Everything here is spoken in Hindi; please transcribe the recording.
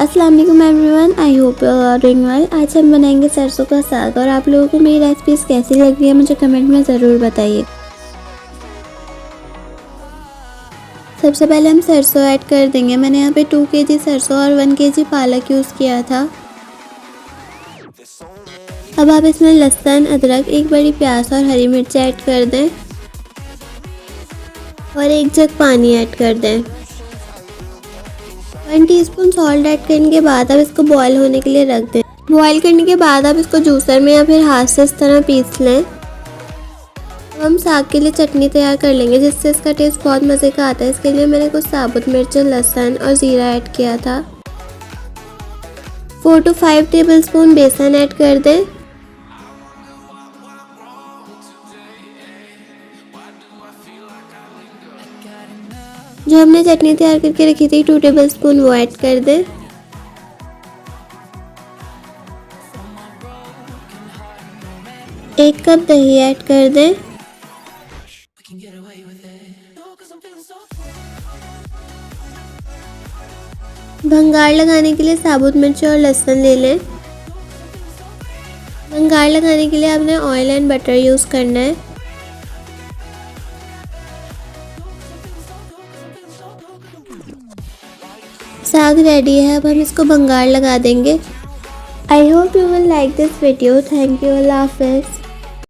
अस्सलाम वालेकुम everyone, I hope you are doing well. आज हम बनाएंगे सरसों का साग और आप लोगों को मेरी रेसिपीज़ कैसी लग रही है मुझे कमेंट में ज़रूर बताइए। सबसे पहले हम सरसों ऐड कर देंगे। मैंने यहाँ पे 2 kg सरसों और 1 kg पालक यूज़ किया था। अब आप इसमें लहसुन, अदरक, एक बड़ी प्याज और हरी मिर्च ऐड कर दें और 1 जग पानी ऐड कर दें। 1 टीस्पून सॉल्ट ऐड करने के बाद अब इसको बॉईल होने के लिए रख दें। बॉईल करने के बाद अब इसको जूसर में या फिर हाथ से इस तरह पीस लें। अब हम साग के लिए चटनी तैयार कर लेंगे जिससे इसका टेस्ट बहुत मज़े का आता है। इसके लिए मैंने कुछ साबुत मिर्च, लहसुन और ज़ीरा ऐड किया था। 4 to 5 टेबलस्पून बेसन ऐड कर दें। जो हमने चटनी तैयार करके रखी थी 2 टेबलस्पून वो ऐड कर दें। एक कप दही ऐड कर दें। भंगार लगाने के लिए साबुत मिर्च और लहसुन ले लें। भंगार लगाने के लिए आपने ऑयल एंड बटर यूज़ करना है। साग रेडी है, अब हम इसको भंगार लगा देंगे। I hope you will like this video. Thank you. अल्लाह हाफ़िज़।